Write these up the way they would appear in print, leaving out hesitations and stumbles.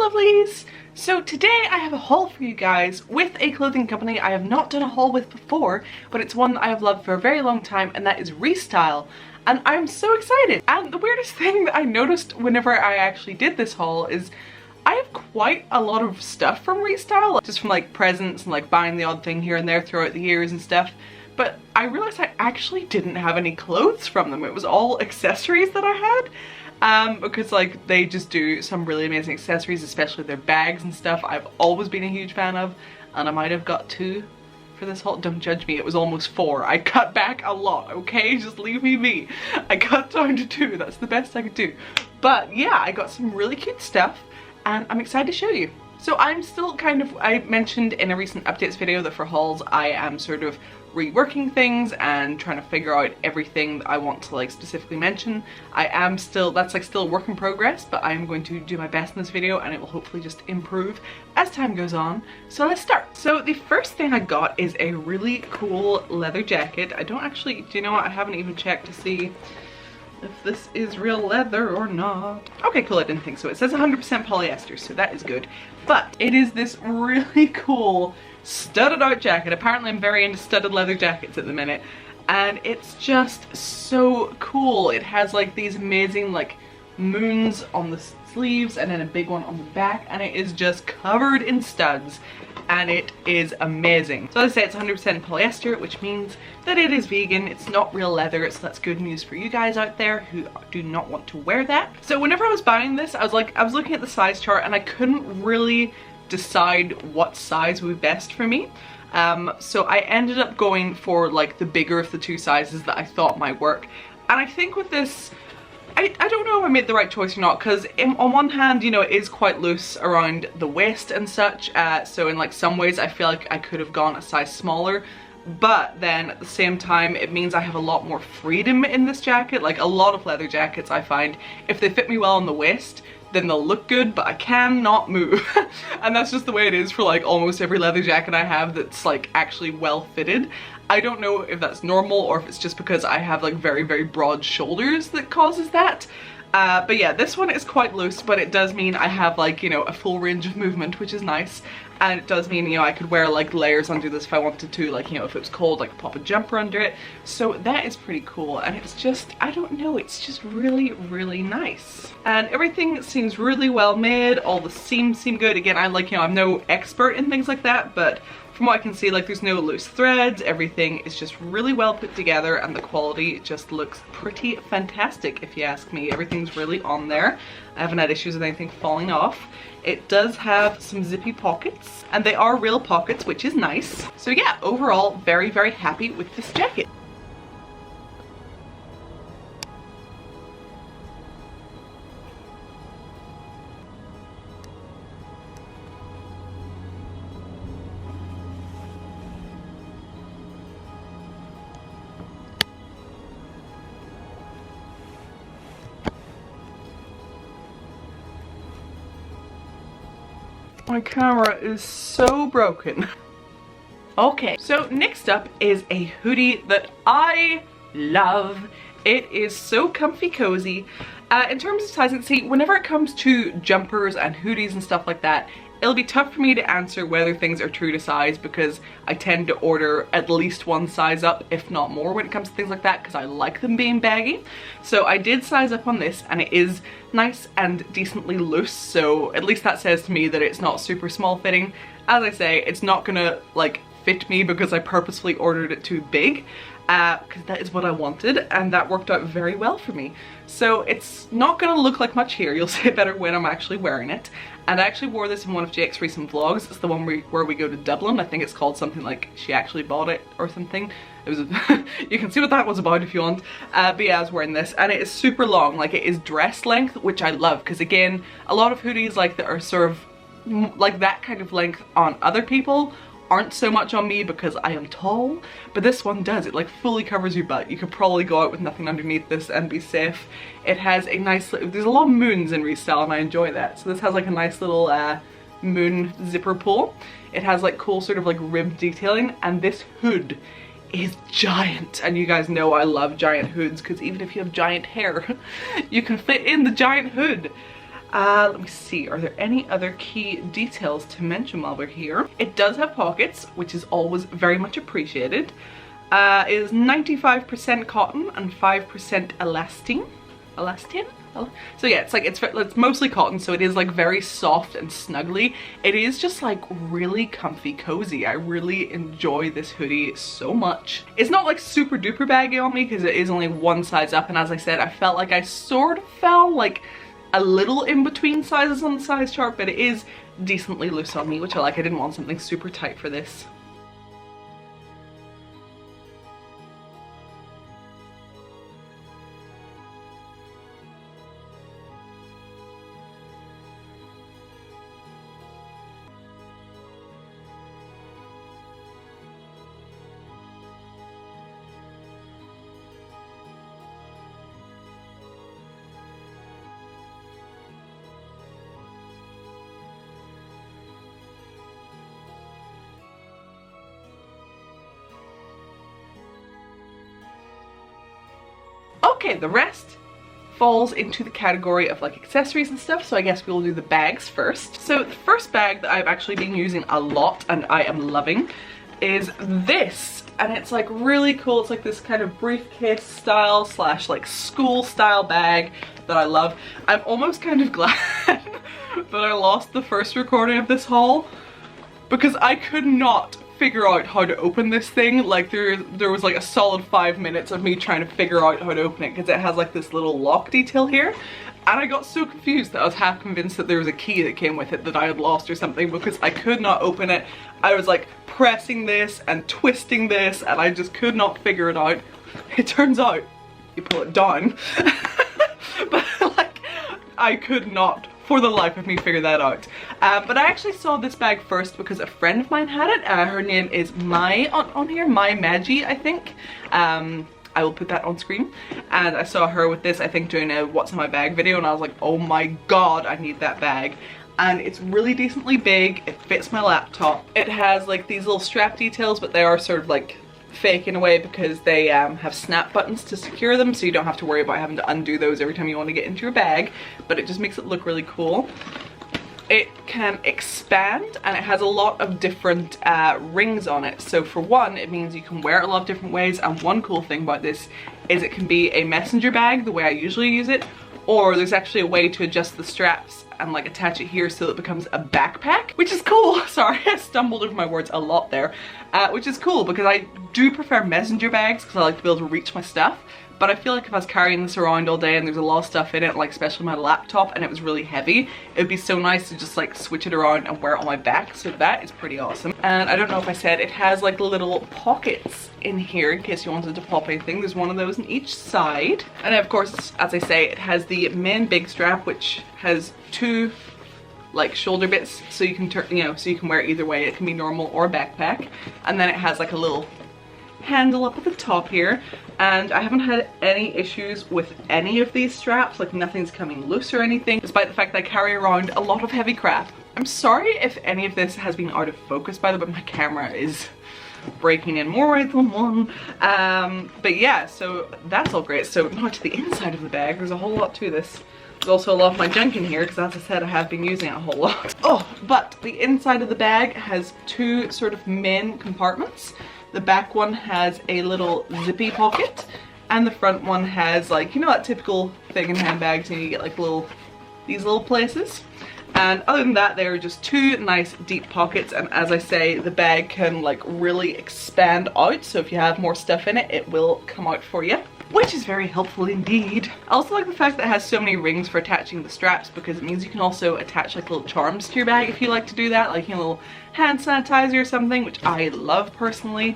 lovelies! So today I have a haul for you guys with a clothing company I have not done a haul with before, but it's one that I have loved for a very long time, and that is Restyle. And I'm so excited. And the weirdest thing that I noticed whenever I actually did this haul is I have quite a lot of stuff from Restyle, just from like presents and like buying the odd thing here and there throughout the years and stuff. But I realized I actually didn't have any clothes from them. It was all accessories that I had. Because like they just do some really amazing accessories, especially their bags and stuff I've always been a huge fan of, and I might have got 2 for this haul. Don't judge me, it was almost 4. I cut back a lot, okay? Just leave me be. I cut down to 2, that's the best I could do. But yeah, I got some really cute stuff and I'm excited to show you. So I'm still kind of, I mentioned in a recent updates video that for hauls I am sort of reworking things and trying to figure out everything that I want to like specifically mention. I am still, that's like still a work in progress, but I am going to do my best in this video and it will hopefully just improve as time goes on. So let's start. So the first thing I got is a really cool leather jacket. I don't actually, do you know what, I haven't even checked to see if this is real leather or not. Okay, cool, I didn't think so. It says 100% polyester, so that is good. But it is this really cool studded out jacket. Apparently I'm very into studded leather jackets at the minute, and it's just so cool. It has like these amazing like moons on the sleeves and then a big one on the back, and it is just covered in studs and it is amazing. So as I say, it's 100% polyester, which means that it is vegan. It's not real leather, so that's good news for you guys out there who do not want to wear that. So whenever I was buying this, I was looking at the size chart and I couldn't really decide what size would be best for me. So I ended up going for like the bigger of the 2 sizes that I thought might work. And I think with this, I don't know if I made the right choice or not, because on one hand, you know, it is quite loose around the waist and such, so in like some ways I feel like I could have gone a size smaller, but then at the same time it means I have a lot more freedom in this jacket. Like a lot of leather jackets, I find if they fit me well on the waist, then they'll look good, but I cannot move. And that's just the way it is for like almost every leather jacket I have that's like actually well fitted. I don't know if that's normal or if it's just because I have like very, very broad shoulders that causes that. But yeah, this one is quite loose, but it does mean I have like, you know, a full range of movement, which is nice. And it does mean, you know, I could wear like layers under this if I wanted to, like, you know, if it was cold, like pop a jumper under it. So that is pretty cool. And it's just, I don't know, it's just really, really nice. And everything seems really well made. All the seams seem good. Again, I'm like, you know, I'm no expert in things like that, but from what I can see, like there's no loose threads. Everything is just really well put together and the quality just looks pretty fantastic if you ask me. Everything's really on there. I haven't had issues with anything falling off. It does have some zippy pockets and they are real pockets, which is nice. So yeah, overall very, very happy with this jacket. My camera is so broken. Okay, so next up is a hoodie that I love. It is so comfy cozy. In terms of sizing, see, whenever it comes to jumpers and hoodies and stuff like that, it'll be tough for me to answer whether things are true to size because I tend to order at least 1 size up, if not more, when it comes to things like that because I like them being baggy. So I did size up on this and it is nice and decently loose, so at least that says to me that it's not super small fitting. As I say, it's not gonna like fit me because I purposefully ordered it too big, because that is what I wanted and that worked out very well for me. So it's not gonna look like much here. You'll see it better when I'm actually wearing it. And I actually wore this in one of Jake's recent vlogs. It's the one where we go to Dublin. I think it's called something like She Actually Bought It or something. It was you can see what that was about if you want. But yeah, I was wearing this and it is super long. Like it is dress length, which I love because again, a lot of hoodies like that are sort of like that kind of length on other people aren't so much on me because I am tall, but this one does. It like fully covers your butt. You could probably go out with nothing underneath this and be safe. It has a nice, there's a lot of moons in Restyle and I enjoy that. So this has like a nice little moon zipper pull. It has like cool sort of like rib detailing, and this hood is giant, and you guys know I love giant hoods because even if you have giant hair you can fit in the giant hood. Let me see, are there any other key details to mention while we're here? It does have pockets, which is always very much appreciated. It is 95% cotton and 5% elastane. Elastane? So yeah, it's mostly cotton, so it is like very soft and snuggly. It is just like really comfy cozy. I really enjoy this hoodie so much. It's not like super duper baggy on me because it is only one size up, and as I said, I felt like I sort of fell like a little in between sizes on the size chart, but it is decently loose on me, which I like. I didn't want something super tight for this. Okay, the rest falls into the category of like accessories and stuff, so I guess we'll do the bags first. So the first bag that I've actually been using a lot and I am loving is this, and it's like really cool. It's like this kind of briefcase style slash like school style bag that I love. I'm almost kind of glad that I lost the first recording of this haul because I could not figure out how to open this thing. Like there was like a solid 5 minutes of me trying to figure out how to open it because it has like this little lock detail here, and I got so confused that I was half convinced that there was a key that came with it that I had lost or something because I could not open it. I was like pressing this and twisting this and I just could not figure it out. It turns out you pull it down but like I could not for the life of me figure that out. But I actually saw this bag first because a friend of mine had it. Her name is on here, My Maggie, I think. I will put that on screen. And I saw her with this, I think, doing a what's in my bag video, and I was like, oh my god, I need that bag. And it's really decently big, it fits my laptop. It has like these little strap details, but they are sort of like fake in a way because they have snap buttons to secure them, so you don't have to worry about having to undo those every time you want to get into your bag, but it just makes it look really cool. It can expand and it has a lot of different rings on it. So for one, it means you can wear it a lot of different ways, and one cool thing about this is it can be a messenger bag the way I usually use it, or there's actually a way to adjust the straps and like attach it here so it becomes a backpack, which is cool. Sorry, I stumbled over my words a lot there. Which is cool because I do prefer messenger bags because I like to be able to reach my stuff. But I feel like if I was carrying this around all day and there's a lot of stuff in it, like especially my laptop, and it was really heavy, it would be so nice to just like switch it around and wear it on my back. So that is pretty awesome. And I don't know if I said, it has like little pockets in here in case you wanted to pop anything. There's one of those on each side. And of course, as I say, it has the main big strap, which has two like shoulder bits, so you can turn, you know, so you can wear it either way. It can be normal or backpack. And then it has like a little handle up at the top here, and I haven't had any issues with any of these straps. Like nothing's coming loose or anything, despite the fact that I carry around a lot of heavy crap. I'm sorry if any of this has been out of focus by the way, but my camera is breaking in more ways than one. But yeah, so that's all great. So now to the inside of the bag, there's a whole lot to this. There's also a lot of my junk in here because, as I said, I have been using it a whole lot. Oh, but the inside of the bag has two sort of main compartments. The back one has a little zippy pocket, and the front one has, like, you know that typical thing in handbags, and you get like these little places. And other than that, there are just two nice deep pockets, and as I say, the bag can like really expand out, so if you have more stuff in it, it will come out for you, which is very helpful indeed. I also like the fact that it has so many rings for attaching the straps, because it means you can also attach like little charms to your bag if you like to do that, like, you know, a little hand sanitizer or something, which I love personally.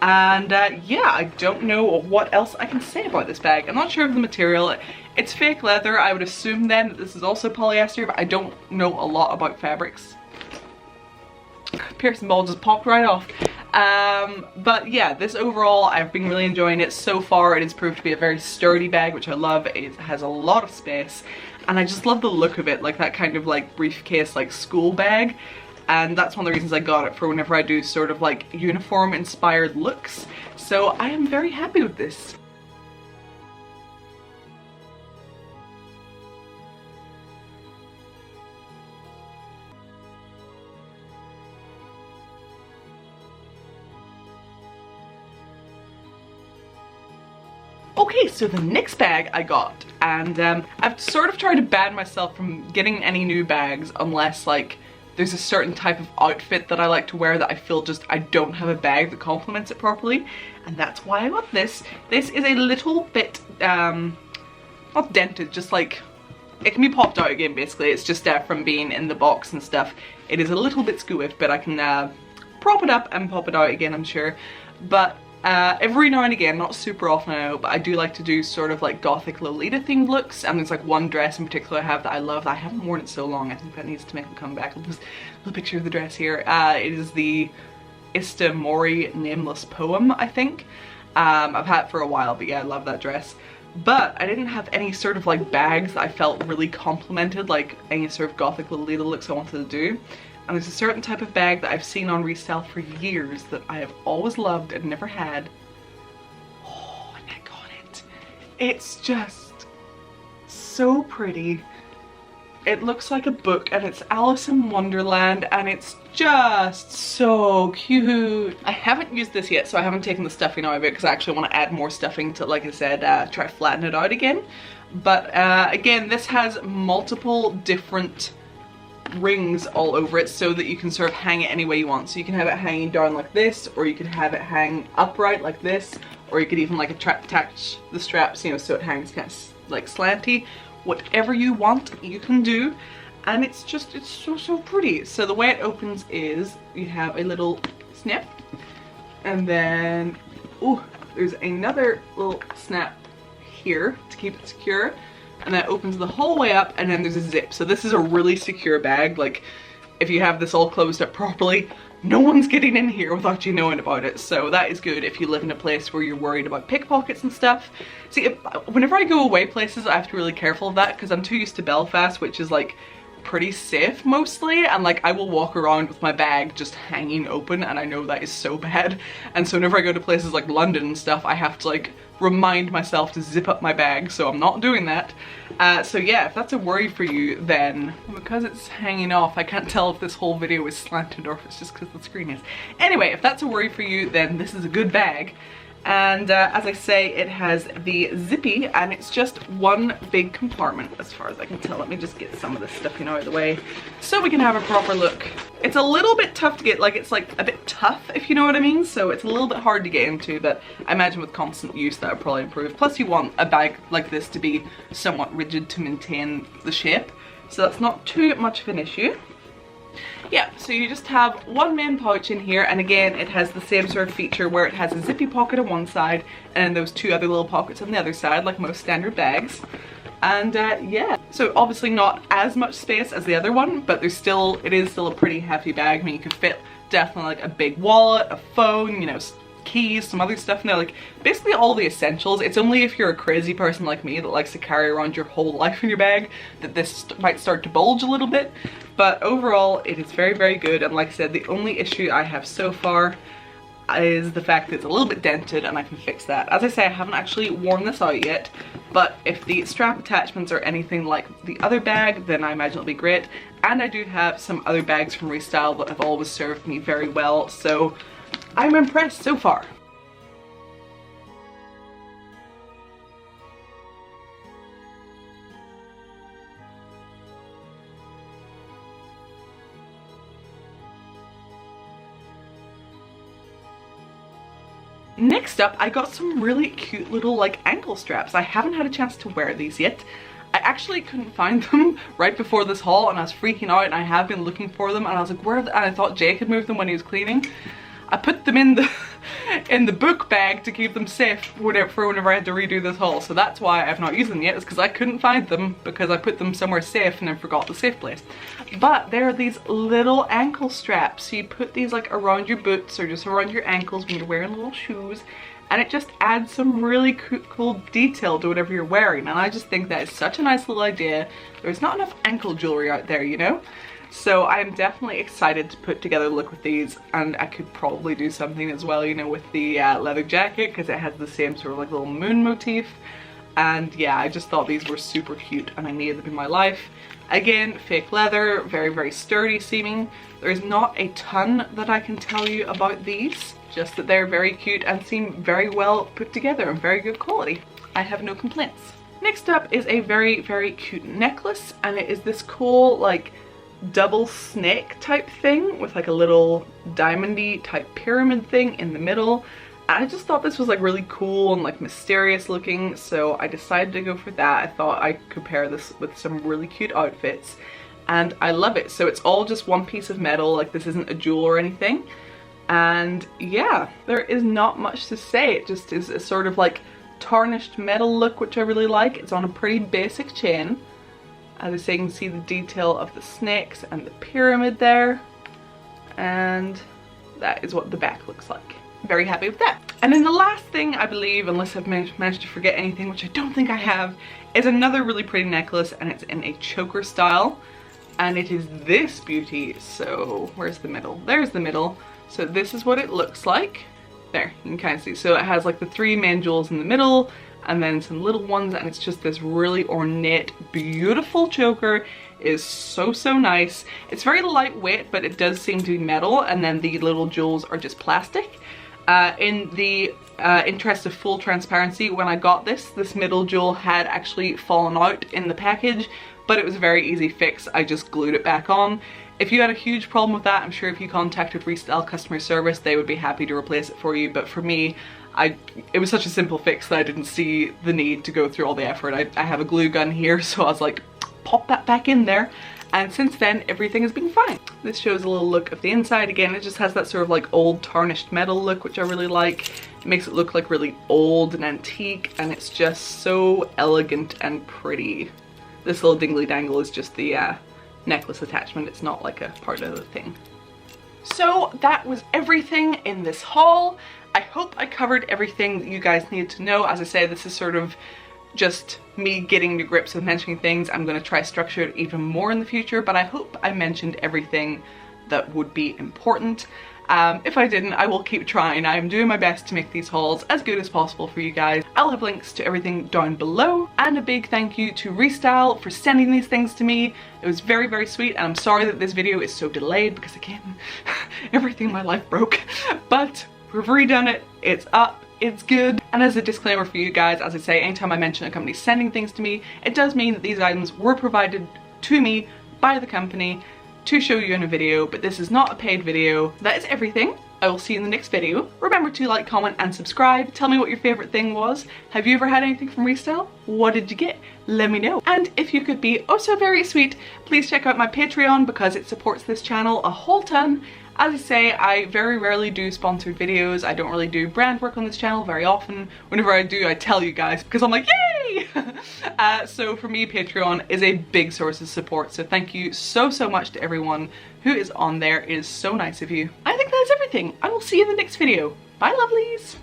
And yeah, I don't know what else I can say about this bag. I'm not sure of the material. It's fake leather. I would assume then that this is also polyester, but I don't know a lot about fabrics. Piercing ball just popped right off. But yeah, this overall, I've been really enjoying it so far. It has proved to be a very sturdy bag, which I love. It has a lot of space, and I just love the look of it, like that kind of like briefcase, like school bag. And that's one of the reasons I got it, for whenever I do sort of like uniform inspired looks. So I am very happy with this. Okay, so the next bag I got, and I've sort of tried to ban myself from getting any new bags unless like there's a certain type of outfit that I like to wear that I feel just I don't have a bag that complements it properly, and that's why I got this. This is a little bit, not dented, just like, it can be popped out again basically. It's just from being in the box and stuff. It is a little bit squiff, but I can prop it up and pop it out again, I'm sure. But every now and again, not super often I know, but I do like to do sort of like gothic Lolita themed looks, and there's like one dress in particular I have that I love that I haven't worn it so long. I think that needs to make a comeback. There's a little picture of the dress here. It is the Ista Mori Nameless Poem, I think. I've had it for a while, but yeah, I love that dress. But I didn't have any sort of like bags that I felt really complimented like any sort of gothic Lolita looks I wanted to do. And there's a certain type of bag that I've seen on Restyle for years that I have always loved and never had. Oh, and I got it. It's just so pretty. It looks like a book, and it's Alice in Wonderland, and it's just so cute. I haven't used this yet, so I haven't taken the stuffing out of it because I actually want to add more stuffing to, like I said, try to flatten it out again. But again, this has multiple different rings all over it so that you can sort of hang it any way you want. So you can have it hanging down like this, or you can have it hang upright like this, or you could even like attach the straps, you know, so it hangs kind of like slanty. Whatever you want, you can do. And it's just, it's so pretty. So the way it opens is you have a little snip, and then, oh, there's another little snap here to keep it secure. And that opens the whole way up, and then there's a zip. So this is a really secure bag. Like, if you have this all closed up properly, no one's getting in here without you knowing about it. So that is good if you live in a place where you're worried about pickpockets and stuff. See, whenever I go away places, I have to be really careful of that because I'm too used to Belfast, which is like pretty safe mostly, and like I will walk around with my bag just hanging open, and I know that is so bad. And so whenever I go to places like London and stuff, I have to like remind myself to zip up my bag, so I'm not doing that. So yeah, if that's a worry for you, then because it's hanging off, I can't tell if this whole video is slanted or if it's just because the screen is. Anyway, if that's a worry for you, then this is a good bag. And as I say, it has the zippy, and it's just one big compartment as far as I can tell. Let me just get some of this stuff, you know, out of the way so we can have a proper look. It's a little bit tough to get, like it's like a bit tough, if you know what I mean. So it's a little bit hard to get into, but I imagine with constant use that would probably improve. Plus you want a bag like this to be somewhat rigid to maintain the shape. So that's not too much of an issue. Yeah, so you just have one main pouch in here, and again it has the same sort of feature where it has a zippy pocket on one side and those two other little pockets on the other side, like most standard bags. And yeah, so obviously not as much space as the other one, but there's still, it is still a pretty hefty bag. I mean, you could fit definitely like a big wallet, a phone, you know, keys, some other stuff in there, like basically all the essentials. It's only if you're a crazy person like me that likes to carry around your whole life in your bag that this might start to bulge a little bit. But overall, it is very good. And like I said, the only issue I have so far is the fact that it's a little bit dented, and I can fix that. As I say, I haven't actually worn this out yet, but if the strap attachments are anything like the other bag, then I imagine it'll be great. And I do have some other bags from Restyle that have always served me very well, so I'm impressed so far. Next up, I got some really cute little like ankle straps. I haven't had a chance to wear these yet. I actually couldn't find them right before this haul, and I was freaking out, and I have been looking for them, and I was like, where are they? And I thought Jake had moved them when he was cleaning. I put them in the book bag to keep them safe for whenever I had to redo this haul. So that's why I've not used them yet, is because I couldn't find them because I put them somewhere safe and then forgot the safe place. But there are these little ankle straps. So you put these like around your boots or just around your ankles when you're wearing little shoes, and it just adds some really cool detail to whatever you're wearing. And I just think that is such a nice little idea. There's not enough ankle jewelry out there, you know? So I'm definitely excited to put together a look with these, and I could probably do something as well, you know, with the leather jacket, because it has the same sort of like little moon motif. And yeah, I just thought these were super cute and I needed them in my life. Again, fake leather, very sturdy seeming. There's not a ton that I can tell you about these, just that they're very cute and seem very well put together and very good quality. I have no complaints. Next up is a very, very cute necklace, and it is this cool like double snake type thing with like a little diamondy type pyramid thing in the middle. I just thought this was like really cool and like mysterious looking, so I decided to go for that. I thought I could pair this with some really cute outfits, and I love it. So it's all just one piece of metal, like this isn't a jewel or anything. And yeah, there is not much to say. It just is a sort of like tarnished metal look, which I really like. It's on a pretty basic chain. As I say, you can see the detail of the snakes and the pyramid there. And that is what the back looks like. Very happy with that. And then the last thing, I believe, unless I've managed to forget anything, which I don't think I have, is another really pretty necklace, and it's in a choker style. And it is this beauty. So where's the middle? There's the middle. So this is what it looks like. There, you can kind of see. So it has like the 3 main jewels in the middle, and then some little ones, and it's just this really ornate, beautiful choker. It is so, so nice. It's very lightweight, but it does seem to be metal, and then the little jewels are just plastic. In the interest of full transparency, when I got this middle jewel had actually fallen out in the package, but it was a very easy fix. I just glued it back on. If you had a huge problem with that, I'm sure if you contacted Restyle customer service, they would be happy to replace it for you. But for me, it was such a simple fix that I didn't see the need to go through all the effort. I have a glue gun here, so I was like, pop that back in there. And since then, everything has been fine. This shows a little look of the inside. Again, it just has that sort of like old tarnished metal look, which I really like. It makes it look like really old and antique, and it's just so elegant and pretty. This little dingly dangle is just the necklace attachment. It's not like a part of the thing. So that was everything in this haul. I hope I covered everything that you guys needed to know. As I say, this is sort of just me getting to grips with mentioning things. I'm going to try to structure it even more in the future, but I hope I mentioned everything that would be important. If I didn't, I will keep trying. I am doing my best to make these hauls as good as possible for you guys. I'll have links to everything down below, and a big thank you to Restyle for sending these things to me. It was very, very sweet, and I'm sorry that this video is so delayed because again, everything in my life broke, but we've redone it. It's up. It's good. And as a disclaimer for you guys, as I say, anytime I mention a company sending things to me, it does mean that these items were provided to me by the company to show you in a video, but this is not a paid video. That is everything. I will see you in the next video. Remember to like, comment, and subscribe. Tell me what your favorite thing was. Have you ever had anything from Restyle? What did you get? Let me know. And if you could be oh so very sweet, please check out my Patreon because it supports this channel a whole ton. As I say, I very rarely do sponsored videos. I don't really do brand work on this channel very often. Whenever I do, I tell you guys because I'm like, yay! So for me, Patreon is a big source of support. So thank you so, so much to everyone who is on there. It is so nice of you. I think that's everything. I will see you in the next video. Bye, lovelies!